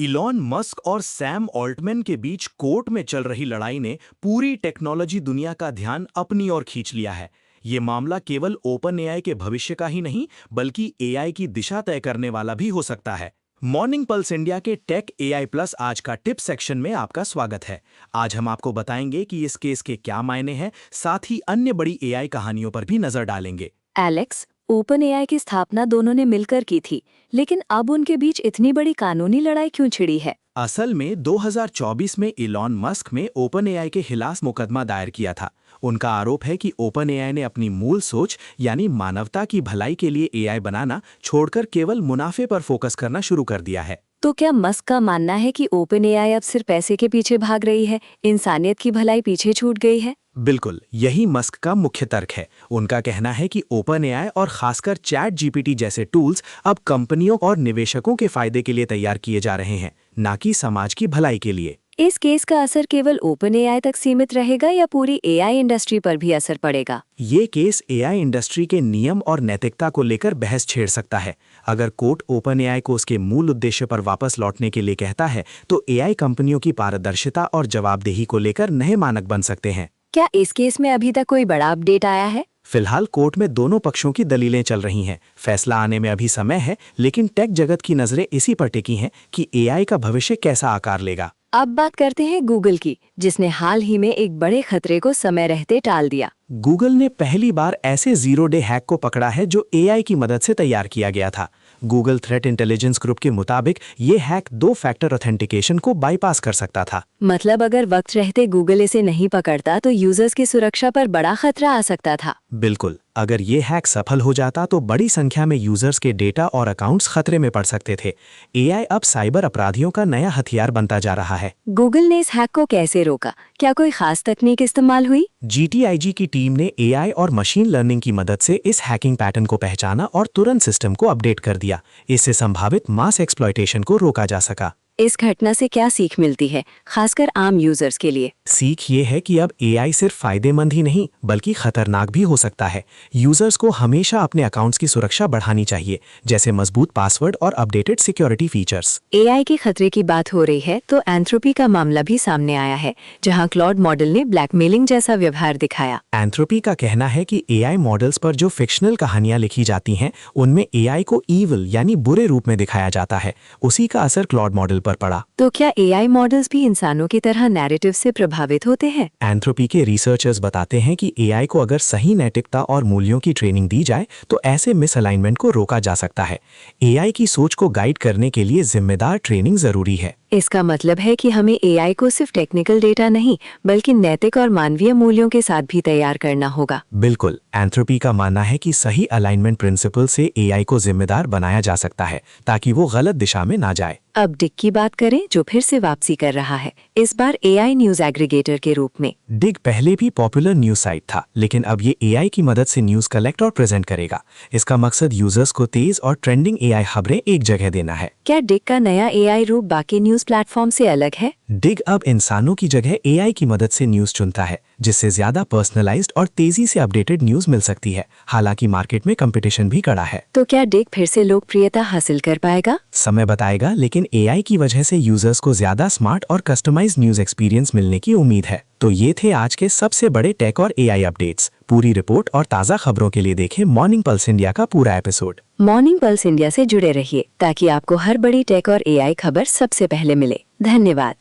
Elon Musk और Sam Altman के बीच court में चल रही लड़ाई ने पूरी टेक्नोलॉजी दुनिया का ध्यान अपनी ओर खींच लिया है। ये मामला केवल ओपन एआई के भविष्य का ही नहीं, बल्कि एआई की दिशा तय करने वाला भी हो सकता है। मॉर्निंग पल्स इंडिया के टेक एआई प्लस आज का टिप सेक्शन में आपका स्वागत है। आज हम आपको बताएंगे कि इस केस के क्या मायने हैं, साथ ही अन्य बड़ी एआई कहानियों पर भी नजर डालेंगे। एलेक्स, ओपन एआई की स्थापना दोनों ने मिलकर की थी, लेकिन अब उनके बीच इतनी बड़ी कानूनी लड़ाई क्यों छिड़ी है? असल में 2024 में इलॉन मस्क में ओपन एआई के खिलाफ मुकदमा दायर किया था। उनका आरोप है कि ओपन एआई ने अपनी मूल सोच यानी मानवता की भलाई के लिए एआई बनाना छोड़कर केवल मुनाफे पर फोकस करना शुरू कर दिया है। तो क्या मस्क का मानना है कि ओपन एआई अब सिर्फ पैसे के पीछे भाग रही है, इंसानियत की भलाई पीछे छूट गई है? बिल्कुल, यही मस्क का मुख्य तर्क है। उनका कहना है कि ओपन एआई और खासकर चैट जीपीटी जैसे टूल्स अब कंपनियों और निवेशकों के फायदे के लिए तैयार किए जा रहे हैं, न कि समाज की भलाई के लिए। इस केस का असर केवल ओपन एआई तक सीमित रहेगा या पूरी एआई इंडस्ट्री पर भी असर पड़ेगा? ये केस एआई इंडस्ट्री के नियम और नैतिकता को लेकर बहस छेड़ सकता है। अगर कोर्ट ओपन एआई को उसके मूल उद्देश्य पर वापस लौटने के लिए कहता है, तो एआई कंपनियों की पारदर्शिता और जवाबदेही को लेकर नए मानक बन सकते हैं। क्या इस केस में अभी तक कोई बड़ा अपडेट आया है? फिलहाल कोर्ट में दोनों पक्षों की दलीलें चल रही हैं। फैसला आने में अभी समय है, लेकिन टेक जगत की नजरें इसी पर टिकी हैं कि एआई का भविष्य कैसा आकार लेगा। अब बात करते हैं गूगल की, जिसने हाल ही में एक बड़े खतरे को समय रहते टाल दिया। गूगल ने पहली बार ऐसे जीरो डे हैक को पकड़ा है जो एआई की मदद से तैयार किया गया था। गूगल थ्रेट इंटेलिजेंस ग्रुप के मुताबिक ये हैक 2 फैक्टर ऑथेंटिकेशन को बाईपास कर सकता था। मतलब अगर वक्त रहते गूगल इसे नहीं पकड़ता तो यूजर्स की सुरक्षा पर बड़ा खतरा आ सकता था। बिल्कुल, अगर ये हैक सफल हो जाता तो बड़ी संख्या में यूजर्स के डेटा और अकाउंट्स खतरे में पड़ सकते थे। एआई अब साइबर अपराधियों का नया हथियार बनता जा रहा है। गूगल ने इस हैक को कैसे रोका? क्या कोई खास तकनीक इस्तेमाल हुई? जीटीआईजी की टीम ने एआई और मशीन लर्निंग की मदद से इस हैकिंग पैटर्न को पहचाना और तुरंत सिस्टम को अपडेट कर दिया। इससे संभावित मास एक्सप्लॉयटेशन को रोका जा सका। इस घटना से क्या सीख मिलती है, खासकर आम यूजर्स के लिए? सीख ये है कि अब एआई सिर्फ फायदेमंद ही नहीं बल्कि खतरनाक भी हो सकता है। यूजर्स को हमेशा अपने अकाउंट्स की सुरक्षा बढ़ानी चाहिए, जैसे मजबूत पासवर्ड और अपडेटेड सिक्योरिटी फीचर्स। एआई के खतरे की बात हो रही है तो एंथ्रोपी का मामला भी सामने आया है, जहां क्लॉड मॉडल ने ब्लैकमेलिंग जैसा व्यवहार दिखाया। एंथ्रोपी का कहना है कि एआई मॉडल्स पर जो फिक्शनल कहानियां लिखी जाती हैं, उनमें एआई को ईविल यानी बुरे रूप में दिखाया जाता है। उसी का असर क्लॉड मॉडल पर पड़ा। तो क्या एआई मॉडल्स भी इंसानों की तरह नैरेटिव से प्रभावित होते हैं? एंथ्रोपी के रिसर्चर्स बताते हैं कि एआई को अगर सही नैतिकता और मूल्यों की ट्रेनिंग दी जाए तो ऐसे मिसअलाइनमेंट को रोका जा सकता है। एआई की सोच को गाइड करने के लिए जिम्मेदार ट्रेनिंग जरूरी है। इसका मतलब है कि हमें एआई को सिर्फ टेक्निकल डेटा नहीं बल्कि नैतिक और मानवीय मूल्यों के साथ भी तैयार करना होगा। बिल्कुल, एंथ्रोपी का मानना है कि सही अलाइनमेंट प्रिंसिपल से एआई को जिम्मेदार बनाया जा सकता है ताकि वो गलत दिशा में ना जाए। अब डिग की बात करें, जो फिर से वापसी कर रहा है, इस बार एआई न्यूज एग्रीगेटर के रूप में। डिग पहले भी पॉपुलर न्यूज साइट था, लेकिन अब ये एआई की मदद से न्यूज कलेक्ट और प्रेजेंट करेगा। इसका मकसद यूजर्स को तेज और ट्रेंडिंग एआई खबरें एक जगह देना है। क्या डिग का नया एआई रूप बाकी न्यूज प्लेटफॉर्म से अलग है? डिग अब इंसानों की जगह एआई की मदद से न्यूज चुनता है, जिससे ज्यादा पर्सनलाइज्ड और तेजी से अपडेटेड न्यूज मिल सकती है। हालांकि मार्केट में कंपटीशन भी कड़ा है। तो क्या डिग फिर से लोकप्रियता हासिल कर पाएगा? समय बताएगा, लेकिन एआई की वजह से यूजर्स को ज्यादा स्मार्ट और कस्टमाइज्ड न्यूज एक्सपीरियंस मिलने की उम्मीद है। तो ये थे आज के सबसे बड़े टेक और एआई अपडेट्स। पूरी रिपोर्ट और ताज़ा खबरों के लिए देखें मॉर्निंग पल्स इंडिया का पूरा एपिसोड। मॉर्निंग पल्स इंडिया से जुड़े रहिए ताकि आपको हर बड़ी टेक और एआई खबर सबसे पहले मिले। धन्यवाद।